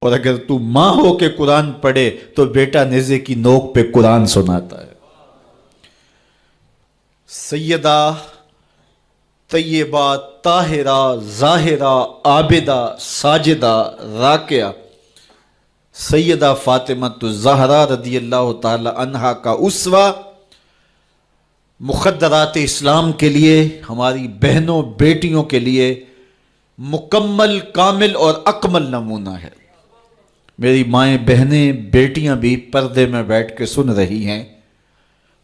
اور اگر تو ماں ہو کے قرآن پڑھے تو بیٹا نیزے کی نوک پہ قرآن سناتا ہے۔ سیدہ طیبہ طاہرہ ظاہرہ عابدہ ساجدہ راکعہ سیدہ فاطمہ الزہرا رضی اللہ تعالی عنہا کا اسوہ مخدرات اسلام کے لیے، ہماری بہنوں بیٹیوں کے لیے مکمل کامل اور اکمل نمونہ ہے۔ میری مائیں بہنیں بیٹیاں بھی پردے میں بیٹھ کے سن رہی ہیں،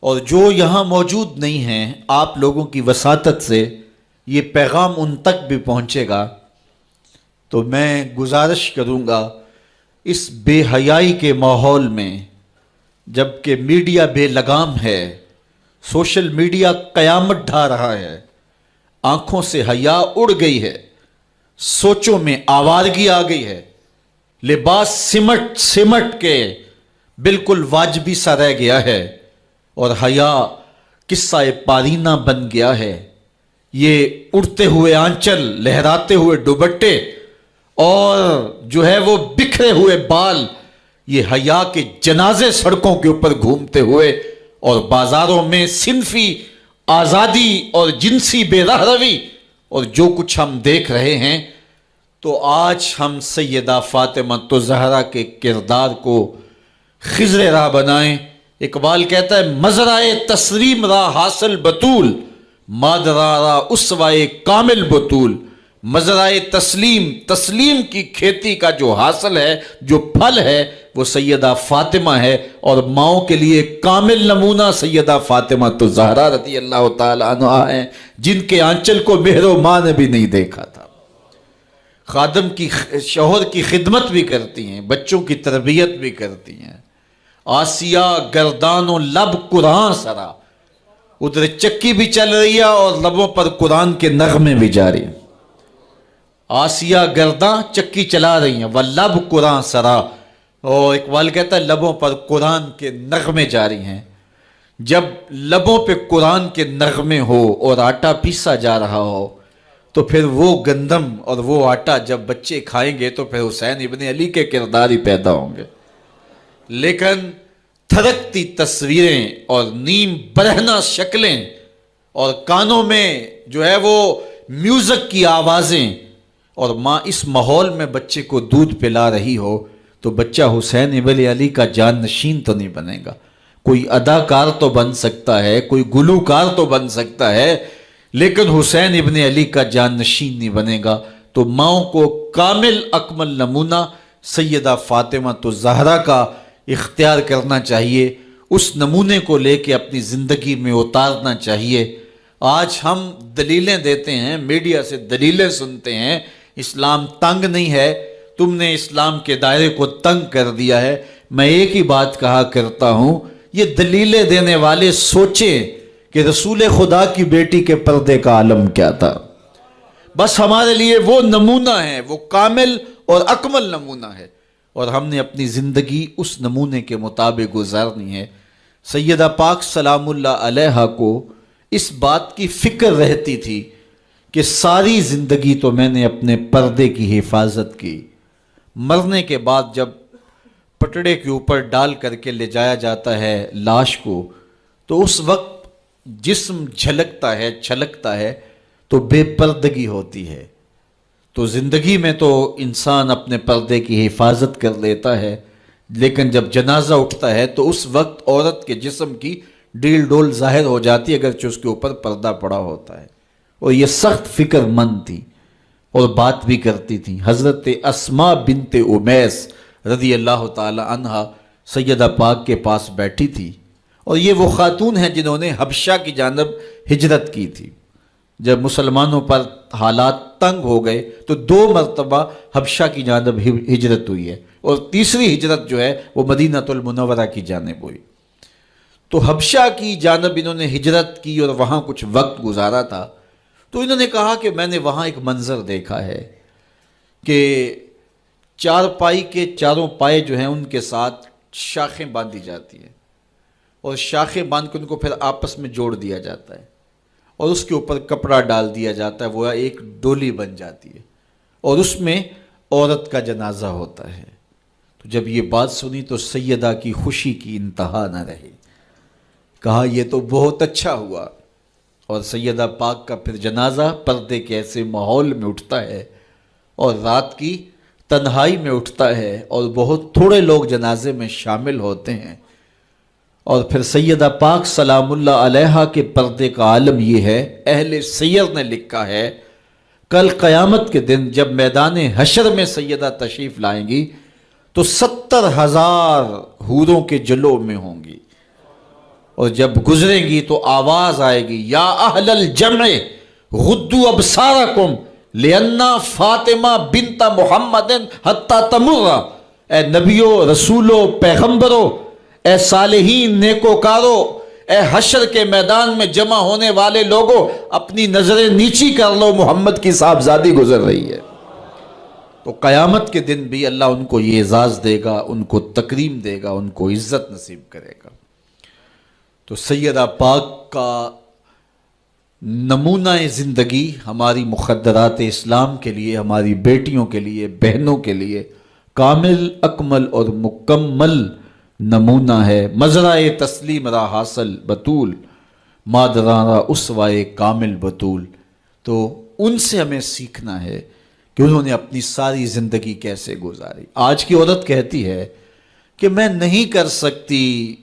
اور جو یہاں موجود نہیں ہیں، آپ لوگوں کی وساطت سے یہ پیغام ان تک بھی پہنچے گا، تو میں گزارش کروں گا اس بے حیائی کے ماحول میں، جب کہ میڈیا بے لگام ہے، سوشل میڈیا قیامت ڈھا رہا ہے، آنکھوں سے حیا اڑ گئی ہے، سوچوں میں آوارگی آ گئی ہے، لباس سمٹ سمٹ کے بالکل واجبی سا رہ گیا ہے، اور حیا قصہ پارینہ بن گیا ہے۔ یہ اڑتے ہوئے آنچل، لہراتے ہوئے دوپٹے اور جو ہے وہ بکھرے ہوئے بال، یہ حیا کے جنازے سڑکوں کے اوپر گھومتے ہوئے، اور بازاروں میں صنفی آزادی اور جنسی بے رہروی اور جو کچھ ہم دیکھ رہے ہیں، تو آج ہم سیدہ فاطمہ الزہرا کے کردار کو خضر راہ بنائیں۔ اقبال کہتا ہے مزرعے تسلیم را حاصل بطول، مادرا را اسوائے کامل بطول۔ مزرعے تسلیم کی کھیتی کا جو حاصل ہے، جو پھل ہے، وہ سیدہ فاطمہ ہے، اور ماؤں کے لیے کامل نمونہ سیدہ فاطمہ الزہرا رضی اللہ تعالی عنہا ہیں، جن کے آنچل کو مہر و ماں نے بھی نہیں دیکھا تھا۔ خادم کی شوہر کی خدمت بھی کرتی ہیں، بچوں کی تربیت بھی کرتی ہیں۔ آسیہ گردان و لب قرآن سرا، ادھر چکی بھی چل رہی ہے اور لبوں پر قرآن کے نغمے بھی جاری ہیں۔ آسیہ گردان چکی چلا رہی ہیں، واللب قرآن سرا، اور اقبال کہتا ہے لبوں پر قرآن کے نغمے جاری ہیں۔ جب لبوں پہ قرآن کے نغمے ہو اور آٹا پیسا جا رہا ہو، تو پھر وہ گندم اور وہ آٹا جب بچے کھائیں گے تو پھر حسین ابن علی کے کردار ہی پیدا ہوں گے۔ لیکن تھرکتی تصویریں اور نیم برہنہ شکلیں اور کانوں میں جو ہے وہ میوزک کی آوازیں، اور ماں اس ماحول میں بچے کو دودھ پلا رہی ہو، تو بچہ حسین ابن علی کا جان نشین تو نہیں بنے گا۔ کوئی اداکار تو بن سکتا ہے، کوئی گلوکار تو بن سکتا ہے، لیکن حسین ابن علی کا جان نشین نہیں بنے گا۔ تو ماؤں کو کامل اکمل نمونہ سیدہ فاطمہ الزہرا کا اختیار کرنا چاہیے، اس نمونے کو لے کے اپنی زندگی میں اتارنا چاہیے۔ آج ہم دلیلیں دیتے ہیں، میڈیا سے دلیلیں سنتے ہیں، اسلام تنگ نہیں ہے، تم نے اسلام کے دائرے کو تنگ کر دیا ہے۔ میں ایک ہی بات کہا کرتا ہوں، یہ دلیلیں دینے والے سوچیں کہ رسول خدا کی بیٹی کے پردے کا عالم کیا تھا۔ بس ہمارے لیے وہ نمونہ ہے، وہ کامل اور اکمل نمونہ ہے، اور ہم نے اپنی زندگی اس نمونے کے مطابق گزارنی ہے۔ سیدہ پاک سلام اللہ علیہا کو اس بات کی فکر رہتی تھی کہ ساری زندگی تو میں نے اپنے پردے کی حفاظت کی، مرنے کے بعد جب پٹڑے کے اوپر ڈال کر کے لے جایا جاتا ہے لاش کو، تو اس وقت جسم جھلکتا ہے چھلکتا ہے تو بے پردگی ہوتی ہے۔ تو زندگی میں تو انسان اپنے پردے کی حفاظت کر لیتا ہے، لیکن جب جنازہ اٹھتا ہے تو اس وقت عورت کے جسم کی ڈیل ڈول ظاہر ہو جاتی ہے، اگرچہ اس کے اوپر پردہ پڑا ہوتا ہے۔ اور یہ سخت فکر مند تھی اور بات بھی کرتی تھی۔ حضرت اسماء بنت امیس رضی اللہ تعالی عنہا سیدہ پاک کے پاس بیٹھی تھی، اور یہ وہ خاتون ہیں جنہوں نے حبشہ کی جانب ہجرت کی تھی۔ جب مسلمانوں پر حالات تنگ ہو گئے تو 2 مرتبہ حبشہ کی جانب ہجرت ہوئی ہے، اور تیسری ہجرت جو ہے وہ مدینہ المنورہ کی جانب ہوئی۔ تو حبشہ کی جانب انہوں نے ہجرت کی اور وہاں کچھ وقت گزارا تھا، تو انہوں نے کہا کہ میں نے وہاں ایک منظر دیکھا ہے کہ 4 پائی کے چاروں پائے جو ہیں ان کے ساتھ شاخیں باندھی جاتی ہیں، اور شاخیں باندھ کے ان کو پھر آپس میں جوڑ دیا جاتا ہے، اور اس کے اوپر کپڑا ڈال دیا جاتا ہے، وہ ایک ڈولی بن جاتی ہے، اور اس میں عورت کا جنازہ ہوتا ہے۔ تو جب یہ بات سنی تو سیدہ کی خوشی کی انتہا نہ رہی، کہا یہ تو بہت اچھا ہوا۔ اور سیدہ پاک کا پھر جنازہ پردے کے ایسے ماحول میں اٹھتا ہے اور رات کی تنہائی میں اٹھتا ہے، اور بہت تھوڑے لوگ جنازے میں شامل ہوتے ہیں۔ اور پھر سیدہ پاک سلام اللہ علیہا کے پردے کا عالم یہ ہے، اہل سیر نے لکھا ہے کل قیامت کے دن جب میدان حشر میں سیدہ تشریف لائیں گی تو 70,000 حوروں کے جلو میں ہوں گی، اور جب گزریں گی تو آواز آئے گی یا اہل الجمع غدوا ابصارکم لأن فاطمہ بنت محمد حتی تمر، اے نبیوں، رسولوں، پیغمبروں، اے صالحین، نیکوکاروں، اے حشر کے میدان میں جمع ہونے والے لوگوں، اپنی نظریں نیچی کر لو، محمد کی صاحبزادی گزر رہی ہے۔ تو قیامت کے دن بھی اللہ ان کو یہ اعزاز دے گا، ان کو تکریم دے گا، ان کو عزت نصیب کرے گا۔ تو سیدہ پاک کا نمونہ زندگی ہماری مخدرات اسلام کے لیے، ہماری بیٹیوں کے لیے، بہنوں کے لیے کامل، اکمل اور مکمل نمونہ ہے۔ مزرعہ تسلیم را حاصل بطول، مادران را اسوائے کامل بطول۔ تو ان سے ہمیں سیکھنا ہے کہ انہوں نے اپنی ساری زندگی کیسے گزاری۔ آج کی عورت کہتی ہے کہ میں نہیں کر سکتی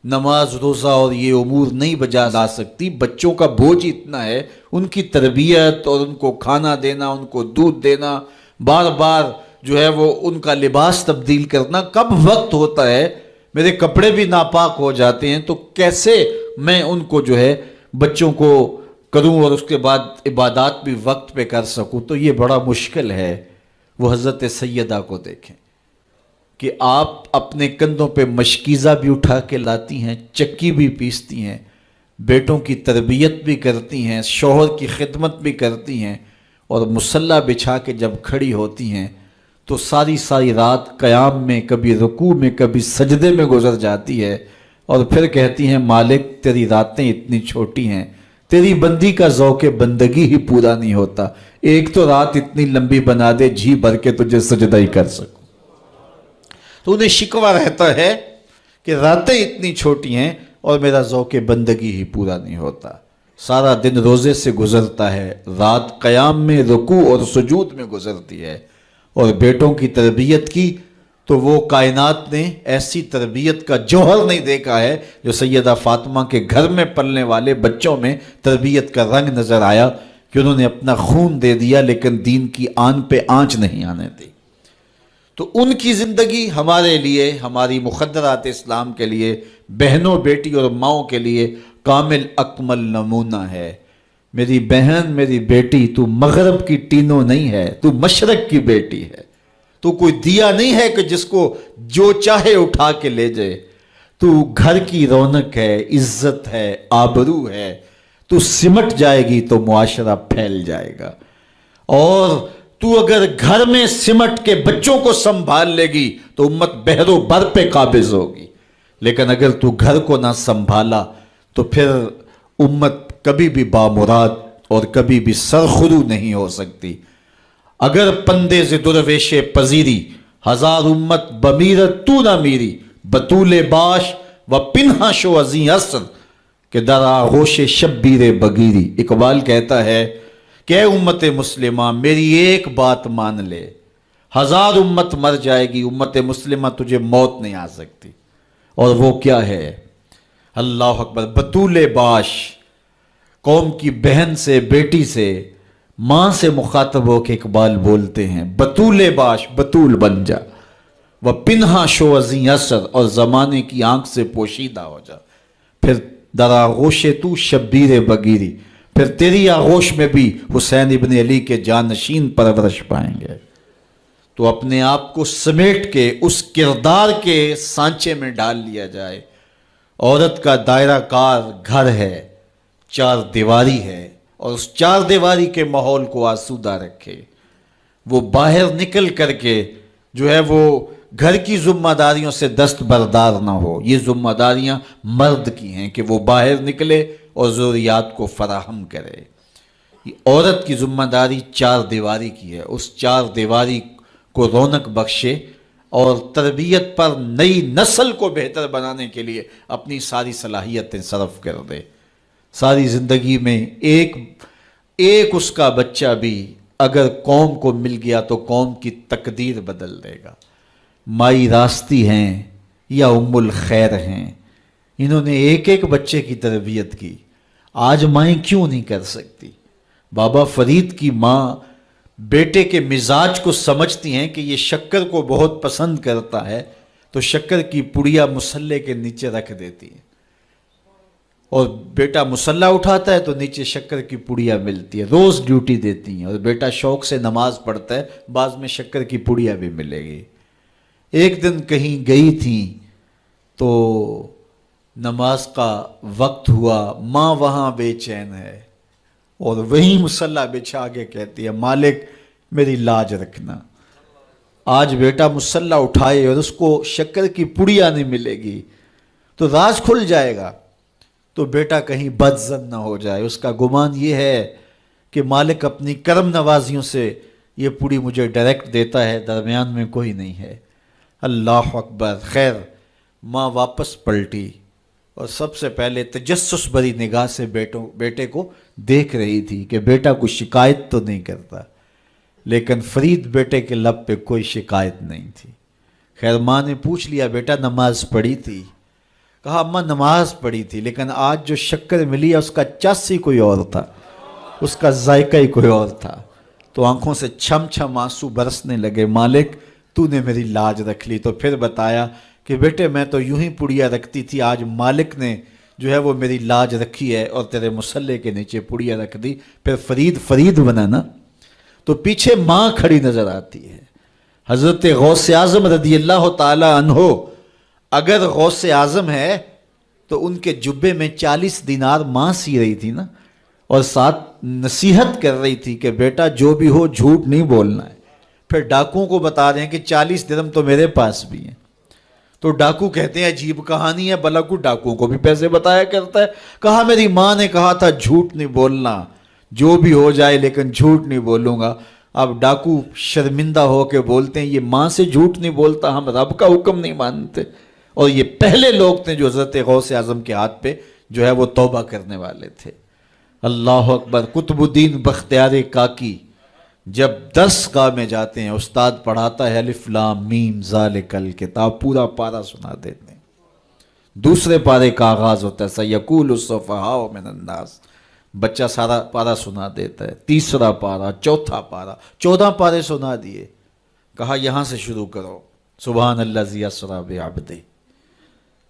نماز روزہ اور یہ امور نہیں بجا لا سکتی، بچوں کا بوجھ اتنا ہے، ان کی تربیت اور ان کو کھانا دینا، ان کو دودھ دینا، بار بار جو ہے وہ ان کا لباس تبدیل کرنا، کب وقت ہوتا ہے، میرے کپڑے بھی ناپاک ہو جاتے ہیں، تو کیسے میں ان کو جو ہے بچوں کو کروں اور اس کے بعد عبادات بھی وقت پہ کر سکوں، تو یہ بڑا مشکل ہے۔ وہ حضرت سیدہ کو دیکھیں کہ آپ اپنے کندھوں پہ مشکیزہ بھی اٹھا کے لاتی ہیں، چکی بھی پیستی ہیں، بیٹوں کی تربیت بھی کرتی ہیں، شوہر کی خدمت بھی کرتی ہیں، اور مصلی بچھا کے جب کھڑی ہوتی ہیں تو ساری ساری رات قیام میں، کبھی رکوع میں، کبھی سجدے میں گزر جاتی ہے، اور پھر کہتی ہیں مالک تیری راتیں اتنی چھوٹی ہیں، تیری بندی کا ذوق بندگی ہی پورا نہیں ہوتا، ایک تو رات اتنی لمبی بنا دے جی بھر کے تجھے سجدہ ہی کر سکوں۔ تو انہیں شکوہ رہتا ہے کہ راتیں اتنی چھوٹی ہیں اور میرا ذوق بندگی ہی پورا نہیں ہوتا۔ سارا دن روزے سے گزرتا ہے، رات قیام میں، رکوع اور سجود میں گزرتی ہے، اور بیٹوں کی تربیت کی تو وہ کائنات نے ایسی تربیت کا جوہر نہیں دیکھا ہے جو سیدہ فاطمہ کے گھر میں پلنے والے بچوں میں تربیت کا رنگ نظر آیا، کہ انہوں نے اپنا خون دے دیا لیکن دین کی آن پہ آنچ نہیں آنے دی۔ تو ان کی زندگی ہمارے لیے، ہماری مخدرات اسلام کے لیے، بہنوں، بیٹی اور ماؤں کے لیے کامل اکمل نمونہ ہے۔ میری بہن، میری بیٹی، تو مغرب کی ٹینو نہیں ہے، تو مشرق کی بیٹی ہے، تو کوئی دیا نہیں ہے کہ جس کو جو چاہے اٹھا کے لے جائے، تو گھر کی رونق ہے، عزت ہے، آبرو ہے، تو سمٹ جائے گی تو معاشرہ پھیل جائے گا، اور تو اگر گھر میں سمٹ کے بچوں کو سنبھال لے گی تو امت بحر و بر پہ قابض ہوگی، لیکن اگر تو گھر کو نہ سنبھالا تو پھر امت کبھی بھی بامراد اور کبھی بھی سرخرو نہیں ہو سکتی۔ اگر پندے ز درویش پذیری، ہزار امت بمیرت تو نہ میری، بطول باش و پنہا شو ازیں اثر کہ در آغوش شبیر بگیری۔ اقبال کہتا ہے کہ اے امت مسلمہ میری ایک بات مان لے، ہزار امت مر جائے گی، امت مسلمہ تجھے موت نہیں آ سکتی، اور وہ کیا ہے؟ اللہ اکبر، بطول باش، قوم کی بہن سے، بیٹی سے، ماں سے مخاطب ہو کے اقبال بولتے ہیں بطول باش، بطول بن جا، وہ پنہا شو ازیں اثر، اور زمانے کی آنکھ سے پوشیدہ ہو جا، پھر در آغوش تو شبیر بگیری، پھر تیری آغوش میں بھی حسین ابن علی کے جانشین پرورش پائیں گے۔ تو اپنے آپ کو سمیٹ کے اس کردار کے سانچے میں ڈال لیا جائے۔ عورت کا دائرہ کار گھر ہے، چار دیواری ہے، اور اس چار دیواری کے ماحول کو آسودہ رکھے، وہ باہر نکل کر کے جو ہے وہ گھر کی ذمہ داریوں سے دستبردار نہ ہو۔ یہ ذمہ داریاں مرد کی ہیں کہ وہ باہر نکلے اور ضروریات کو فراہم کرے۔ عورت کی ذمہ داری چار دیواری کی ہے، اس چار دیواری کو رونق بخشے، اور تربیت پر نئی نسل کو بہتر بنانے کے لیے اپنی ساری صلاحیتیں صرف کر دے. ساری زندگی میں ایک اس کا بچہ بھی اگر قوم کو مل گیا تو قوم کی تقدیر بدل دے گا. مائی راستی ہیں یا ام الخیر ہیں، انہوں نے ایک بچے کی تربیت کی. آج مائیں کیوں نہیں کر سکتی؟ بابا فرید کی ماں بیٹے کے مزاج کو سمجھتی ہیں کہ یہ شکر کو بہت پسند کرتا ہے، تو شکر کی پڑیا مصلے کے نیچے رکھ دیتی ہیں، اور بیٹا مصلہ اٹھاتا ہے تو نیچے شکر کی پڑیا ملتی ہے. روز ڈیوٹی دیتی ہیں، اور بیٹا شوق سے نماز پڑھتا ہے، بعض میں شکر کی پڑیا بھی ملے گی. ایک دن کہیں گئی تھی تو نماز کا وقت ہوا، ماں وہاں بے چین ہے اور وہیں مصلہ بچھا کے کہتی ہے مالک میری لاج رکھنا. آج بیٹا مصلہ اٹھائے اور اس کو شکر کی پڑیا نہیں ملے گی تو راز کھل جائے گا، تو بیٹا کہیں بدظن نہ ہو جائے. اس کا گمان یہ ہے کہ مالک اپنی کرم نوازیوں سے یہ پوری مجھے ڈائریکٹ دیتا ہے، درمیان میں کوئی نہیں ہے. اللہ اکبر. خیر ماں واپس پلٹی اور سب سے پہلے تجسس بھری نگاہ سے بیٹے کو دیکھ رہی تھی کہ بیٹا کوئی شکایت تو نہیں کرتا، لیکن فرید بیٹے کے لب پہ کوئی شکایت نہیں تھی. خیر ماں نے پوچھ لیا بیٹا نماز پڑھی تھی؟ کہا اماں نماز پڑھی تھی، لیکن آج جو شکر ملی ہے اس کا چس ہی کوئی اور تھا، اس کا ذائقہ ہی کوئی اور تھا. تو آنکھوں سے چھم چھم آنسو برسنے لگے. مالک تو نے میری لاج رکھ لی. تو پھر بتایا کہ بیٹے میں تو یوں ہی پڑیا رکھتی تھی، آج مالک نے جو ہے وہ میری لاج رکھی ہے اور تیرے مصلے کے نیچے پڑیا رکھ دی. پھر فرید بنا نا. تو پیچھے ماں کھڑی نظر آتی ہے، حضرت غوث اعظم رضی اللہ تعالی عنہ. اگر غوث اعظم ہے تو ان کے جبے میں 40 دینار ماں سی رہی تھی نا، اور ساتھ نصیحت کر رہی تھی کہ بیٹا جو بھی ہو جھوٹ نہیں بولنا ہے. پھر ڈاکوؤں کو بتا رہے ہیں کہ 40 درہم تو میرے پاس بھی ہیں. تو ڈاکو کہتے ہیں عجیب کہانی ہے، بلاکو ڈاکوؤں کو بھی پیسے بتایا کرتا ہے. کہا میری ماں نے کہا تھا جھوٹ نہیں بولنا، جو بھی ہو جائے لیکن جھوٹ نہیں بولوں گا. اب ڈاکو شرمندہ ہو کے بولتے ہیں یہ ماں سے جھوٹ نہیں بولتا، ہم رب کا حکم نہیں مانتے. اور یہ پہلے لوگ تھے جو حضرت غوث اعظم کے ہاتھ پہ جو ہے وہ توبہ کرنے والے تھے. اللہ اکبر. قطب الدین بختیار کاکی جب درس گاہ میں جاتے ہیں، استاد پڑھاتا ہے الف لام میم ذالک الکتاب، پورا پارہ سنا دیتے ہیں. دوسرے پارے کا آغاز ہوتا ہے سیقول السفہاء من الناس، بچہ سارا پارہ سنا دیتا ہے. تیسرا پارہ، چوتھا پارہ، 14 پارے سنا دیے. کہا یہاں سے شروع کرو، سبحان الذی اسریٰ بعبدہ.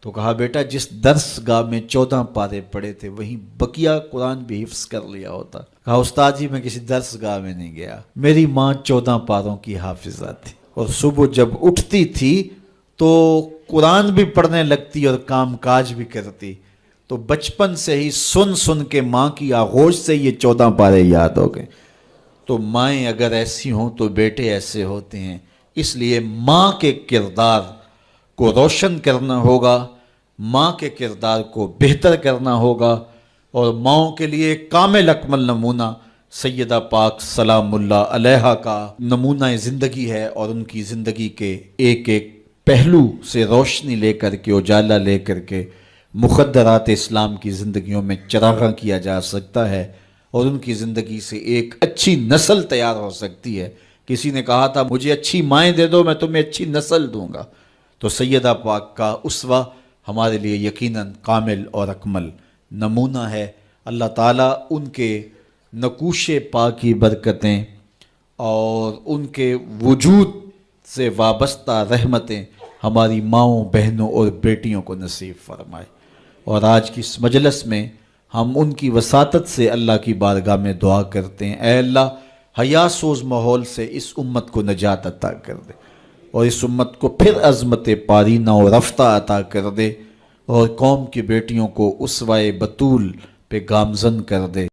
تو کہا بیٹا جس درس گاہ میں 14 پارے پڑے تھے وہیں بقیہ قرآن بھی حفظ کر لیا ہوتا. کہا استاد جی میں کسی درس گاہ میں نہیں گیا، میری ماں 14 پاروں کی حافظہ تھی، اور صبح جب اٹھتی تھی تو قرآن بھی پڑھنے لگتی اور کام کاج بھی کرتی. تو بچپن سے ہی سن کے ماں کی آغوش سے یہ 14 پارے یاد ہو گئے. تو مائیں اگر ایسی ہوں تو بیٹے ایسے ہوتے ہیں. اس لیے ماں کے کردار کو روشن کرنا ہوگا، ماں کے کردار کو بہتر کرنا ہوگا، اور ماؤں کے لیے کامل اکمل نمونہ سیدہ پاک سلام اللہ علیہا کا نمونہ زندگی ہے. اور ان کی زندگی کے ایک پہلو سے روشنی لے کر کے، اجالا لے کر کے مخدرات اسلام کی زندگیوں میں چراغاں کیا جا سکتا ہے، اور ان کی زندگی سے ایک اچھی نسل تیار ہو سکتی ہے. کسی نے کہا تھا مجھے اچھی مائیں دے دو میں تمہیں اچھی نسل دوں گا. تو سیدہ پاک کا اسوہ ہمارے لیے یقیناً کامل اور اکمل نمونہ ہے. اللہ تعالیٰ ان کے نقوش پاک کی برکتیں اور ان کے وجود سے وابستہ رحمتیں ہماری ماؤں، بہنوں اور بیٹیوں کو نصیب فرمائے. اور آج کی اس مجلس میں ہم ان کی وساطت سے اللہ کی بارگاہ میں دعا کرتے ہیں، اے اللہ حیا سوز ماحول سے اس امت کو نجات عطا کر دے، اور اس امت کو پھر عظمت پارینہ و رفتہ عطا کر دے، اور قوم کی بیٹیوں کو اسوہ بطول پہ گامزن کر دے.